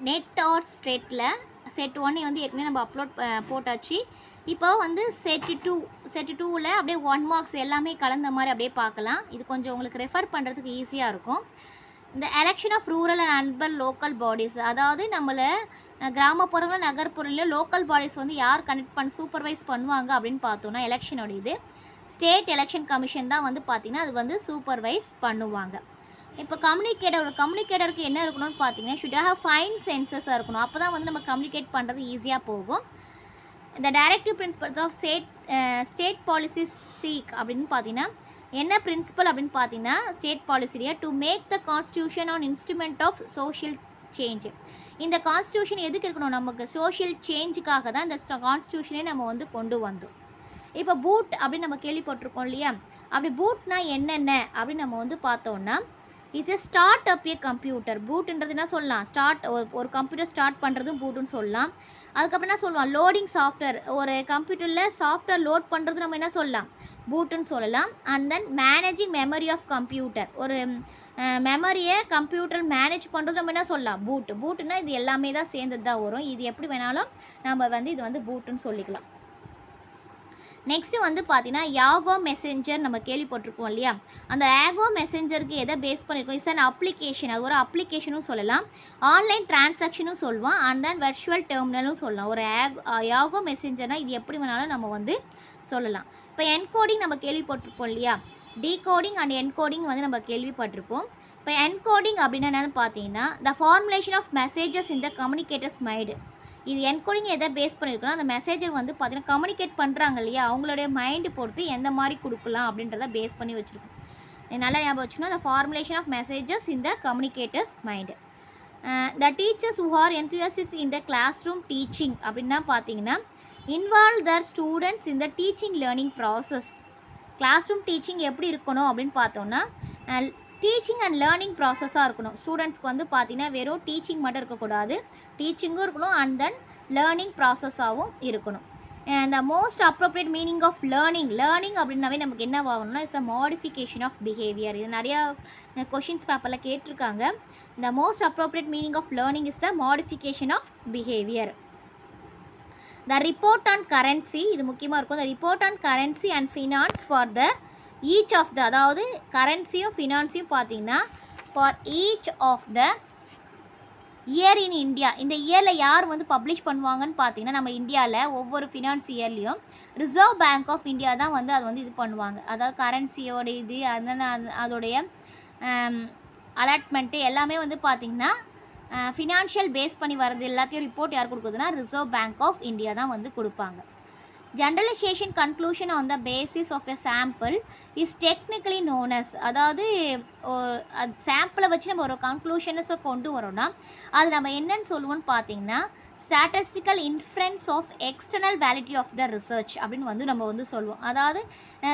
Net R set 1 வந்து ஏற்கனவே நம்ம அப்லோட் போட்டாச்சு. இப்போ வந்து செட் 2ல் அப்படியே 1 மார்க்ஸ் எல்லாமே கலந்த மாதிரி அப்படியே பார்க்கலாம். இது கொஞ்சம் உங்களுக்கு ரெஃபர் பண்ணுறதுக்கு ஈஸியாக இருக்கும். இந்த election of rural and urban local bodies, அதாவது நம்மளை கிராமப்புறங்கள் நகர்ப்புறங்களில் லோக்கல் பாடிஸ் வந்து யார் சூப்பர்வைஸ் பண்ணுவாங்க அப்படின்னு பார்த்தோன்னா எலெக்ஷனோட இது ஸ்டேட் எலெக்ஷன் கமிஷன் தான் வந்து பார்த்திங்கன்னா அது வந்து சூப்பர்வைஸ் பண்ணுவாங்க. இப்போ ஒரு கம்யூனிகேட்டருக்கு என்ன இருக்கணும்னு பார்த்தீங்கன்னா ஷுட் ஹேவ் ஃபைன் சென்சஸாக இருக்கணும். அப்போ தான் வந்து நம்ம கம்யூனிகேட் பண்ணுறது ஈஸியாக போகும். இந்த directive principles of state policy seek அப்படின்னு பார்த்தீங்கன்னா என்ன பிரின்சிபல் அப்படின்னு பார்த்தீங்கன்னா ஸ்டேட் பாலிசியை to make the constitution an instrument of social change. இந்த கான்ஸ்டியூஷன் எதுக்கு இருக்கணும், நமக்கு சோஷியல் சேஞ்சுக்காக தான் இந்த கான்ஸ்டியூஷனே நம்ம வந்து கொண்டு வந்தோம். இப்போ பூட் அப்படின்னு நம்ம கேள்விப்பட்டிருக்கோம் இல்லையா, அப்படி பூட்னா என்னென்ன அப்படின்னு நம்ம வந்து பார்த்தோன்னா it's a start up a computer. பூட்டுன்றது என்ன சொல்லலாம், ஒரு கம்ப்யூட்டர் ஸ்டார்ட் பண்ணுறதும் பூட்டுன்னு சொல்லலாம். அதுக்கப்புறம் என்ன சொல்லுவோம், லோடிங் சாஃப்ட்வேர், ஒரு கம்ப்யூட்டரில் சாஃப்ட்வேர் லோட் பண்ணுறது நம்ம என்ன சொல்லலாம், பூட்டுன்னு சொல்லலாம். And then managing memory of computer, ஒரு மெமரியை கம்ப்யூட்டர் மேனேஜ் பண்ணுறது நம்ம என்ன சொல்லலாம், பூட்டுன்னா இது எல்லாமே தான் சேர்ந்தது தான் வரும். இது எப்படி வேணாலும் நம்ம வந்து இது வந்து பூட்டுன்னு சொல்லிக்கலாம். நெக்ஸ்ட்டு வந்து பார்த்தீங்கன்னா யாகோ மெசேஞ்சர் நம்ம கேள்விப்பட்டிருக்கோம் இல்லையா, அந்த யாகோ மெசேஞ்சருக்கு எதை பேஸ் பண்ணியிருக்கோம், இட்ஸ் அன் அப்ளிகேஷன், அது ஒரு அப்ளிகேஷனும் சொல்லலாம், ஆன்லைன் டிரான்சாக்ஷனும் சொல்லுவோம், அண்ட் தென் வெர்ச்சுவல் டெர்மினலும் சொல்லலாம். ஒரு யாகோ மெசேஞ்சர்னால் இது எப்படி வேணாலும் நம்ம வந்து சொல்லலாம். இப்போ என்கோடிங் நம்ம கேள்விப்பட்டிருப்போம் இல்லையா, டீகோடிங் அண்ட் என்கோடிங் வந்து நம்ம கேள்விப்பட்டிருப்போம். இப்போ என்கோடிங் அப்படின்னா என்னென்னு பார்த்தீங்கன்னா the formulation of messages in the communicator's mind. இது என்கோடிங் எதை பேஸ் பண்ணியிருக்கோன்னா அந்த மெசேஜர் வந்து பார்த்தீங்கன்னா கம்யூனிகேட் பண்ணுறாங்க இல்லையா, அவங்களுடைய மைண்டு பொறுத்து எந்த மாதிரி கொடுக்கலாம் அப்படின்றத பேஸ் பண்ணி வச்சுருக்கோம். நல்லா ஞாபகம் வச்சுக்கணும், the formulation of messages in the communicator's mind. The teachers who are enthusiastic in the classroom teaching அப்படின்னா பார்த்தீங்கன்னா involve their students in the teaching learning process. Classroom teaching எப்படி இருக்கணும் அப்படின்னு பார்த்தோன்னா டீச்சிங் அண்ட் லேர்னிங் ப்ராசஸாக இருக்கணும். ஸ்டூடெண்ட்ஸ்க்கு வந்து பார்த்தீங்கன்னா வெறும் டீச்சிங் மட்டும் இருக்கக்கூடாது, டீச்சிங்கும் இருக்கணும் அண்ட் தென் லேர்னிங் ப்ராசஸாகவும் இருக்கணும். The most appropriate meaning of learning அப்படின்னாவே நமக்கு என்ன ஆகணும்னா it's the modification of behaviour. இது நிறையா கொஷின்ஸ் பேப்பரில் கேட்டிருக்காங்க. The most appropriate meaning of learning is the modification of behaviour. The report on currency, இது முக்கியமாக இருக்கும். The report on currency and finance for the each of the, அதாவது கரன்சியும் ஃபினான்ஸையும் பார்த்தீங்கன்னா for each of the year in India. இந்த இயரில் யார் வந்து பப்ளிஷ் பண்ணுவாங்கன்னு பார்த்தீங்கன்னா நம்ம இந்தியாவில் ஒவ்வொரு ஃபினான்ஸ் இயர்லேயும் ரிசர்வ் பேங்க் ஆஃப் இந்தியா தான் வந்து அது வந்து இது பண்ணுவாங்க. அதாவது கரன்சியோட இது அதோடைய அலாட்மெண்ட்டு எல்லாமே வந்து பார்த்திங்கன்னா ஃபினான்ஷியல் பேஸ் பண்ணி வர்றது எல்லாத்தையும் ரிப்போர்ட் யார் கொடுக்குதுன்னா ரிசர்வ் பேங்க் ஆஃப் இந்தியா தான் வந்து கொடுப்பாங்க. Generalisation conclusion on the basis of a sample is technically known as, அதாவது சாம்பிளை வச்சு நம்ம ஒரு கன்க்ளூஷன்ஸை கொண்டு வரோன்னா அது நம்ம என்னன்னு சொல்லுவோம்னு பார்த்தீங்கன்னா statistical influence of external validity of the research அப்படின்னு வந்து நம்ம வந்து சொல்லுவோம். அதாவது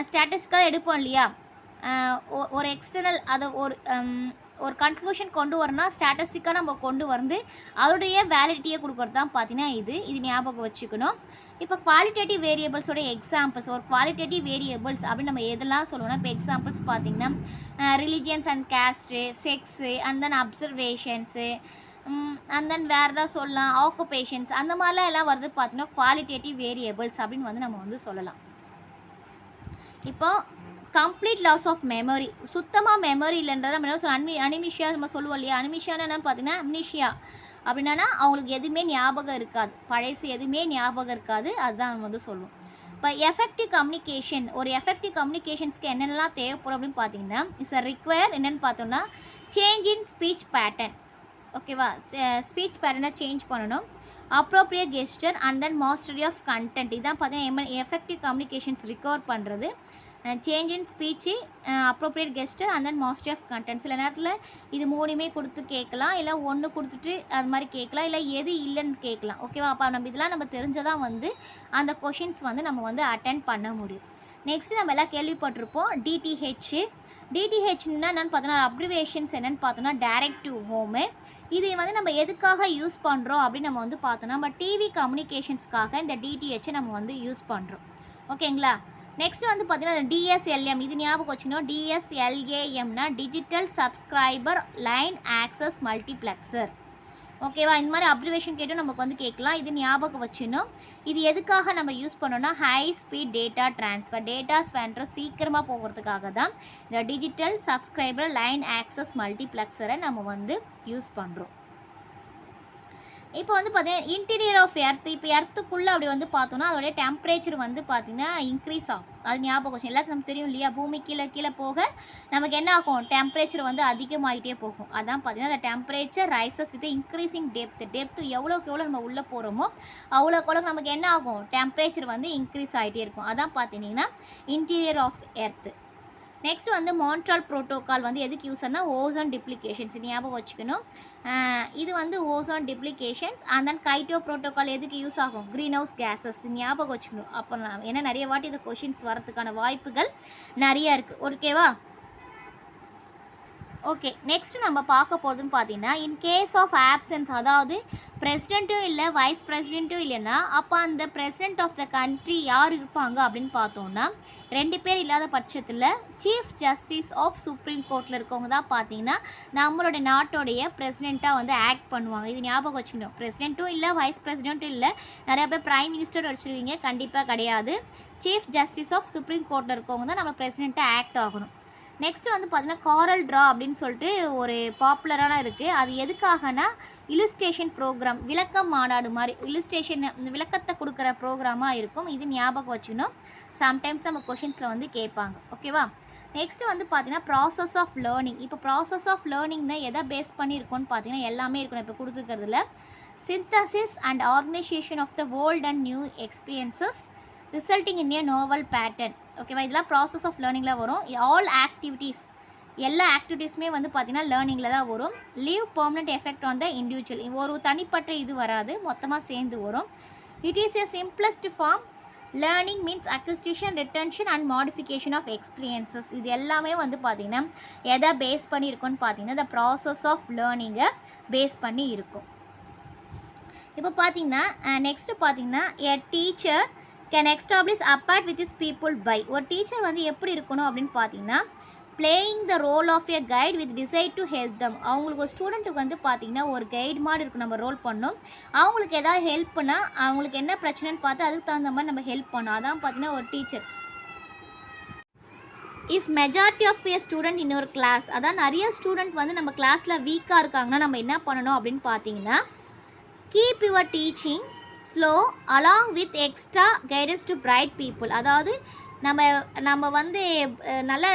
ஸ்டாட்டிஸ்டிக்கலாக எடுப்போம் இல்லையா, ஒரு எக்ஸ்டர்னல் அதை ஒரு கன்க்ளூஷன் கொண்டு வரணும்னா ஸ்டாட்டிஸ்டிக்காக நம்ம கொண்டு வந்து அதோடைய வேலிடிட்டியை கொடுக்குறது தான் பார்த்தீங்கன்னா இது ஞாபகம் வச்சுக்கணும். இப்போ குவாலிட்டேட்டிவ் வேரியபிள்ஸோட எக்ஸாம்பிள்ஸ், ஒரு குவாலிட்டேட்டிவ் வேரியபிள்ஸ் அப்படின்னு நம்ம எதெல்லாம் சொல்லுவோம்னா இப்போ எக்ஸாம்பிள்ஸ் பார்த்திங்கன்னா religions and caste, sex and then observations and then வேறு ஏதாவது சொல்லலாம், ஆக்குபேஷன்ஸ், அந்த மாதிரிலாம் எல்லாம் வருது பார்த்திங்கன்னா குவாலிட்டேட்டிவ் வேரியபிள்ஸ் அப்படின்னு வந்து நம்ம வந்து சொல்லலாம். இப்போ கம்ப்ளீட் லாஸ் ஆஃப் மெமரி, சுத்தமாக மெமரி இல்லைன்றதை நம்ம என்ன சொல்லுவோம், அனிமிஷியா நம்ம சொல்லுவோம் இல்லையா, அனிமிஷியான்னு என்னென்னு பார்த்தீங்கன்னா அம்னிஷியா அப்படின்னா அவங்களுக்கு எதுவுமே ஞாபகம் இருக்காது, பழசு எதுவுமே ஞாபகம் இருக்காது, அதுதான் நம்ம வந்து சொல்லுவோம். இப்போ எஃபெக்டிவ் கம்யூனிகேஷன், ஒரு எஃபெக்டிவ் கம்யூனிகேஷன்ஸ்க்கு என்னென்னலாம் தேவைப்படும் அப்படின்னு பார்த்தீங்கன்னா இட்ஸ் ரிக்வயர் என்னென்னு பார்த்தோம்னா சேஞ்ச் இன் ஸ்பீச் பேட்டர்ன். ஓகேவா, ஸ்பீச் பேட்டர்னை சேஞ்ச் பண்ணணும், appropriate gesture and then mastery of content. இதான் பார்த்தீங்கன்னா எஃபெக்டிவ் கம்யூனிகேஷன்ஸ் ரிகவர் பண்ணுறது. Change in speech, appropriate gesture and then mastery of content. சில நேரத்தில் இது மூணுமே கொடுத்து கேட்கலாம், இல்லை ஒன்று கொடுத்துட்டு அது மாதிரி கேட்கலாம், இல்லை எது இல்லைன்னு கேட்கலாம். ஓகேவா, அப்போ நம்ம இதெல்லாம் நம்ம தெரிஞ்சதான் வந்து அந்த கொஷின்ஸ் வந்து நம்ம வந்து அட்டென்ட் பண்ண முடியும். நெக்ஸ்ட்டு நம்ம எல்லாம் கேள்விப்பட்டிருப்போம் டிடிஹெச்னா என்னென்னு பார்த்தோன்னா அப்ரிவேஷன்ஸ் என்னென்னு பார்த்தோன்னா டைரக்ட் டு ஹோமு. இது வந்து நம்ம எதுக்காக யூஸ் பண்ணுறோம் அப்படின்னு நம்ம வந்து பார்த்தோன்னா நம்ம டிவி கம்யூனிகேஷன்ஸ்க்காக இந்த டிடிஹெச்சை நம்ம வந்து யூஸ் பண்ணுறோம். ஓகேங்களா, நெக்ஸ்ட் வந்து பார்த்தீங்கன்னா டிஎஸ்எல்எம், இது ஞாபகம் வச்சுக்கணும். டிஎஸ்எல்ஏஎம்னா digital subscriber line access multiplexer. ஓகேவா? இந்த மாதிரி அப்சர்வேஷன் கேட்டும் நமக்கு வந்து கேட்கலாம். இது ஞாபகம் வச்சுக்கணும். இது எதுக்காக நம்ம யூஸ் பண்ணோம்னா ஹை ஸ்பீட் டேட்டா ட்ரான்ஸ்ஃபர், சீக்கிரமாக போகிறதுக்காக தான் இந்த டிஜிட்டல் சப்ஸ்கிரைபர் லைன் ஆக்சஸ் மல்டிப்ளெக்ஸரை நம்ம வந்து யூஸ் பண்ணுறோம். இப்போ வந்து பார்த்தீங்கன்னா இன்டீரியர் ஆஃப் எர்த், இப்போ எர்த்துக்குள்ளே அப்படி வந்து பார்த்தோன்னா அதோடைய டெம்பரேச்சர் வந்து பார்த்திங்கன்னா இன்க்ரீஸ் ஆகும். அது ஞாபகம் வச்சு எல்லாத்துக்கும் நமக்கு தெரியும் இல்லையா? பூமி கீழே போக நமக்கு என்ன ஆகும்? டெம்பரேச்சர் வந்து அதிகமாகிட்டே போகும். அதான் பார்த்திங்கன்னா அந்த temperature rises with increasing depth எவ்வளோக்கு எவ்வளோ நம்ம உள்ளே போகிறோமோ அவ்வளோக்கு நமக்கு என்ன ஆகும்? டெம்பரேச்சர் வந்து இன்க்ரீஸ் ஆகிட்டே இருக்கும். அதான் பார்த்தீங்கன்னா இன்டீரியர் ஆஃப் எர்த்து. நெக்ஸ்ட் வந்து மான்ட்ரால் ப்ரோட்டோக்கால் வந்து எதுக்கு யூஸ் ஆனால் ஓசோன் டிப்ளிகேஷன்ஸ் ஞாபகம் வச்சுக்கணும். இது வந்து ஓசோன் டிப்ளிகேஷன்ஸ். அண்ட் தென் கைட்டோ ப்ரோட்டோக்கால் எதுக்கு யூஸ் ஆகும்? க்ரீன் ஹவுஸ் கேஸஸ் ஞாபகம் வச்சுக்கணும். அப்போ ஏன்னா நிறைய வாட்டி இந்த கொஷின்ஸ் வரதுக்கான வாய்ப்புகள் நிறையா இருக்குது. ஓகேவா? ஓகே, நெக்ஸ்ட் நம்ம பார்க்க போகிறதுன்னு பார்த்தீங்கன்னா இன் கேஸ் ஆஃப் ஆப்சன்ஸ், அதாவது பிரசிடெண்ட்டும் இல்லை வைஸ் பிரசிடெண்ட்டும் இல்லைன்னா அப்போ அந்த பிரசிடெண்ட் ஆஃப் த கண்ட்ரி யார் இருப்பாங்க அப்படின்னு பார்த்தோன்னா 2 பேர் இல்லாத பட்சத்தில் சீஃப் ஜஸ்டிஸ் ஆஃப் சுப்ரீம் கோர்ட்டில் இருக்கவங்க தான் பார்த்தீங்கன்னா நம்மளுடைய நாட்டோடைய பிரசிடெண்ட்டாக வந்து ஆக்ட் பண்ணுவாங்க. இது ஞாபகம் வச்சுக்கணும். பிரசிடெண்ட்டும் இல்லை வைஸ் பிரசிடெண்ட்டும் இல்லை, நிறையா பேர் பிரைம் மினிஸ்டர் வச்சுருவீங்க, கண்டிப்பாக கிடையாது. சீஃப் ஜஸ்டிஸ் ஆஃப் சுப்ரீம் கோர்ட்டில் இருக்கவங்க தான் நம்ம பிரசிடெண்ட்டாக ஆக்ட் ஆகணும். நெக்ஸ்ட் வந்து பார்த்திங்கன்னா காரல் ட்ரா அப்படின்னு சொல்லிட்டு ஒரு பாப்புலரான இருக்குது. அது எதுக்காகனா இலுஸ்ட்ரேஷன் ப்ரோக்ராம், விளக்க மாநாடு மாதிரி விளக்கத்தை கொடுக்குற ப்ரோக்ராமாக இருக்கும். இது ஞாபகம் வச்சுக்கணும். சம்டைம்ஸ் நம்ம கொஷின்ஸில் வந்து கேட்பாங்க. ஓகேவா? நெக்ஸ்ட்டு வந்து பார்த்திங்கன்னா ப்ராசஸ் ஆஃப் லேர்னிங். இப்போ ப்ராசஸ் ஆஃப் லேர்னிங்னா எதை பேஸ் பண்ணியிருக்கோன்னு பார்த்தீங்கன்னா எல்லாமே இருக்கணும். இப்போ கொடுத்துருக்கிறதுல synthesis and organisation of the old and new experiences resulting in a novel pattern. ஓகேவா? இதெல்லாம் ப்ராசஸ் ஆஃப் லேர்னிங்கில் வரும். ஆல் ஆக்டிவிட்டீஸ், எல்லா ஆக்டிவிட்டீஸுமே வந்து பார்த்திங்கன்னா லேர்னிங்கில் தான் வரும். Leave permanent effect on the individual, ஒரு தனிப்பட்ட இது வராது, மொத்தமாக சேர்ந்து வரும். It is a simplest form. Learning means acquisition, retention and modification of experiences. இது எல்லாமே வந்து பார்த்திங்கன்னா எதை பேஸ் பண்ணி இருக்கும்னு பார்த்தீங்கன்னா இந்த ப்ராசஸ் ஆஃப் லேர்னிங்கை பேஸ் பண்ணி இருக்கும். இப்போ பார்த்தீங்கன்னா நெக்ஸ்ட்டு பார்த்தீங்கன்னா a teacher can establish rapport with is people by. ஒரு டீச்சர் வந்து எப்படி இருக்கணும் அப்படின்னு பார்த்தீங்கன்னா playing the role of a guide with decide to help them. அவங்களுக்கு ஒரு ஸ்டூடெண்ட்டுக்கு வந்து பார்த்திங்கன்னா ஒரு கைட் மாதிரி இருக்கும், நம்ம ரோல் பண்ணணும். அவங்களுக்கு எதாவது ஹெல்ப் பண்ணால் அவங்களுக்கு என்ன பிரச்சனைன்னு பார்த்து அதுக்கு தகுந்த மாதிரி நம்ம ஹெல்ப் பண்ணணும். அதான் பார்த்திங்கன்னா ஒரு teacher. If majority of a student in ஒரு கிளாஸ், அதான் நிறைய ஸ்டூடெண்ட் வந்து நம்ம கிளாஸில் வீக்காக இருக்காங்கன்னா நம்ம என்ன பண்ணணும் அப்படின்னு பார்த்தீங்கன்னா keep your teaching slow along with extra guidance to bright people. அதாவது நம்ம வந்து நல்ல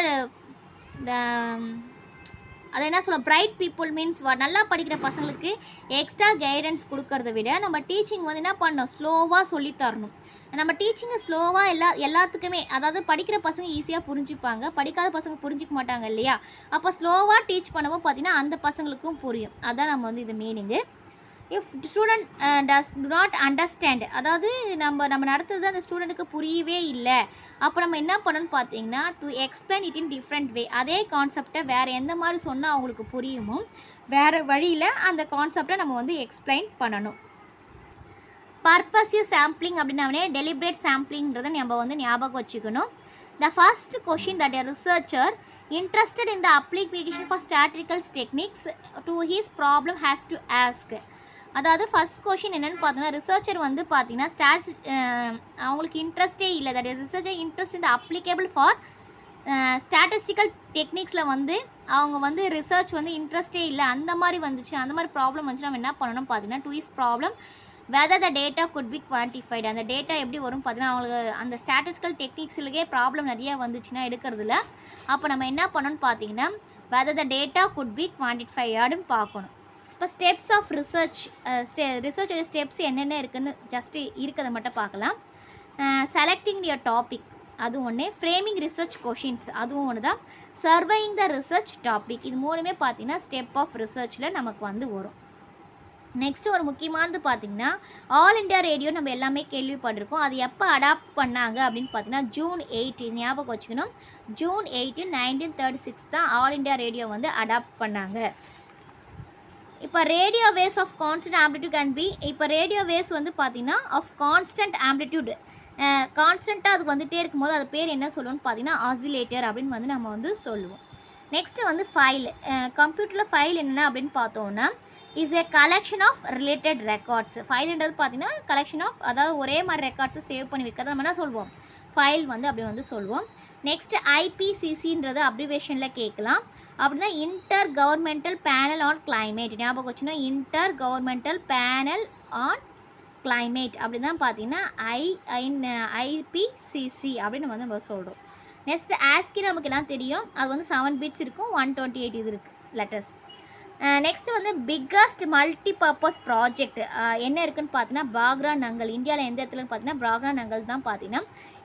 அதை என்ன சொல்ல, பிரைட் பீப்புள் மீன்ஸ் நல்லா படிக்கிற பசங்களுக்கு எக்ஸ்ட்ரா கைடன்ஸ் கொடுக்கறத விட நம்ம டீச்சிங் வந்து என்ன பண்ணணும், ஸ்லோவாக சொல்லித்தரணும். நம்ம டீச்சிங்கை ஸ்லோவாக எல்லாத்துக்குமே, அதாவது படிக்கிற பசங்க ஈஸியாக புரிஞ்சுப்பாங்க, படிக்காத பசங்க புரிஞ்சிக்க மாட்டாங்க இல்லையா? அப்போ ஸ்லோவாக டீச் பண்ணவும் பார்த்தீங்கன்னா அந்த பசங்களுக்கும் புரியும். அதான் நம்ம வந்து இது meaning. If student does to not understand, அதாவது நம்ம நடத்துறது அந்த ஸ்டூடெண்ட்டுக்கு புரியவே இல்லை, அப்போ நம்ம என்ன பண்ணணும்னு பார்த்தீங்கன்னா to explain it in different way. அதே கான்செப்டை வேறு எந்த மாதிரி சொன்னால் அவங்களுக்கு புரியுமோ வேறு வழியில் அந்த கான்செப்டை நம்ம வந்து எக்ஸ்பிளைன் பண்ணணும். பர்பஸிவ் சாம்பிளிங் அப்படின்னாவே டெலிபரேட் சாம்பிளிங்கிறத நம்ம வந்து ஞாபகம் வச்சுக்கணும். The first question that a researcher interested in the application for statistical techniques to his problem has to ask. அதாவது ஃபர்ஸ்ட் கொஷின் என்னென்னு பார்த்தீங்கன்னா ரிசர்ச்சர் வந்து பார்த்தீங்கன்னா அவங்களுக்கு இன்ட்ரெஸ்டே இல்லை, தட் இஸ் ரிசர்ச்சர் இன்ட்ரெஸ்ட் இந்த அப்ளிகேபிள் ஃபார் ஸ்டாட்டிஸ்டிக்கல் டெக்னிக்ஸில் வந்து அவங்க வந்து ரிசர்ச் வந்து இன்ட்ரெஸ்டே இல்லை, அந்த மாதிரி வந்துச்சு, அந்த மாதிரி ப்ராப்ளம் வந்துச்சு. நம்ம என்ன பண்ணணும் பார்த்தீங்கன்னா to is problem whether the data could be quantified. அந்த டேட்டா எப்படி வரும் பார்த்தீங்கன்னா அவங்களுக்கு அந்த ஸ்டாட்டிஸ்டிக்கல் டெக்னிக்ஸ்லேயே ப்ராப்ளம் நிறையா வந்துச்சுன்னா எடுக்கிறதுல, அப்போ நம்ம என்ன பண்ணணும்னு பார்த்தீங்கன்னா whether the data could be குவான்டிஃபைடுன்னு பார்க்கணும். இப்போ ஸ்டெப்ஸ் ஆஃப் ரிசர்ச்சோட ஸ்டெப்ஸ் என்னென்ன இருக்குதுன்னு ஜஸ்ட்டு இருக்கிறத மட்டும் பார்க்கலாம். செலக்டிங் யுவர் டாபிக் அது ஒன்று, ஃப்ரேமிங் ரிசர்ச் கொஷின்ஸ் அதுவும் ஒன்று தான், சர்வையிங் த ரிசர்ச் டாபிக், இது மூணுமே பார்த்தீங்கன்னா ஸ்டெப் ஆஃப் ரிசர்ச்சில் நமக்கு வந்து வரும். நெக்ஸ்ட்டு ஒரு முக்கியமானது பார்த்திங்கன்னா ஆல் இண்டியா ரேடியோ நம்ம எல்லாமே கேள்விப்பட்டிருக்கோம். அது எப்போ அடாப்ட் பண்ணாங்க அப்படின்னு பார்த்தீங்கன்னா June 8, ஞாபகம் வச்சுக்கணும். June 8, 1936 தான் ஆல் இண்டியா ரேடியோ வந்து அடாப்ட் பண்ணாங்க. இப்போ radio waves of constant amplitude can be, இப்போ ரேடியோ வேவ்ஸ் வந்து பார்த்திங்கன்னா ஆஃப் கான்ஸ்டன்ட் ஆம்ப்ளிடியூட், கான்ஸ்டண்ட்டாக அதுக்கு வந்துகிட்டே இருக்கும்போது அது பேர் என்ன சொல்லுவோம்னு பார்த்தீங்கன்னா ஆசிலேட்டர் அப்படின்னு வந்து நம்ம வந்து சொல்லுவோம். நெக்ஸ்ட்டு வந்து ஃபைல், கம்ப்யூட்டரில் ஃபைல் என்னென்ன அப்படின்னு பார்த்தோன்னா is a collection of related records. ஃபைல்ன்றது பார்த்தீங்கன்னா கலெக்ஷன் ஆஃப், அதாவது ஒரே மாதிரி ரெக்கார்ட்ஸை சேவ் பண்ணி வைக்கிறத நம்ம என்ன சொல்வோம், ஃபைல் வந்து அப்படி வந்து சொல்லுவோம். நெக்ஸ்ட் ஐபிசிசின்றது அப்ரிவேஷனில் கேட்கலாம். அப்படின்னா inter governmental panel on climate, ஞாபகம் வச்சுன்னா inter governmental panel on climate அப்படி தான் பார்த்தீங்கன்னா ஐபிசிசி அப்படின்னு நம்ம சொல்கிறோம். நெக்ஸ்ட் ஆஸ்கி நமக்கு எல்லாம் தெரியும், அது வந்து 7 bits இருக்கும், 128 இது இருக்குது லெட்டர்ஸ். நெக்ஸ்ட் வந்து பிக்கஸ்ட் மல்டி பர்பஸ் ப்ராஜெக்ட் என்ன இருக்குதுன்னு பார்த்தீங்கன்னா பாக்ரா நங்கல். இந்தியாவில் எந்த இடத்துலன்னு பார்த்தீங்கன்னா பாக்ரா நங்கல் தான் பார்த்தீங்கன்னா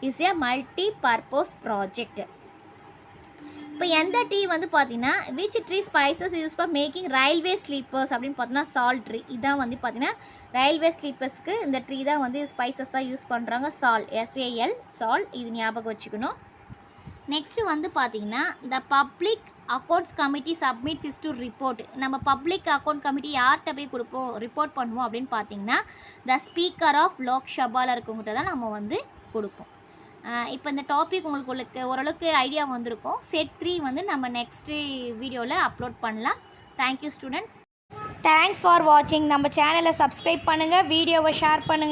is a multi purpose project. இப்போ எந்த ட்ரீ வந்து பார்த்தீங்கன்னா which tree spices use for making railway sleepers அப்படின்னு பார்த்தீங்கன்னா சால் ட்ரீ. இதான் வந்து பார்த்தீங்கன்னா ரயில்வே ஸ்லீப்பர்ஸ்க்கு இந்த ட்ரீ தான் வந்து ஸ்பைசஸ் தான் யூஸ் பண்ணுறாங்க, சால், SAL சால், இது ஞாபகம் வச்சுக்கணும். நெக்ஸ்ட்டு வந்து பார்த்தீங்கன்னா the public accounts committee submits is to report. நம்ம பப்ளிக் அக்கௌண்ட் கமிட்டி யார்கிட்ட போய் கொடுப்போம், ரிப்போர்ட் பண்ணுவோம் அப்படின்னு பார்த்தீங்கன்னா த ஸ்பீக்கர் ஆஃப் லோக்சபாவில் இருக்கவங்ககிட்ட தான் நம்ம வந்து கொடுப்போம். இப்போ இந்த டாபிக் உங்களுக்கு ஓரளவுக்கு ஐடியா வந்திருக்கும். செட் 3 வந்து நம்ம நெக்ஸ்ட்டு வீடியோவில் அப்லோட் பண்ணலாம். Thank you students. தேங்க்ஸ் ஃபார் வாட்சிங். நம்ம சேனலை சப்ஸ்கிரைப் பண்ணுங்கள், வீடியோவை ஷேர் பண்ணுங்கள்.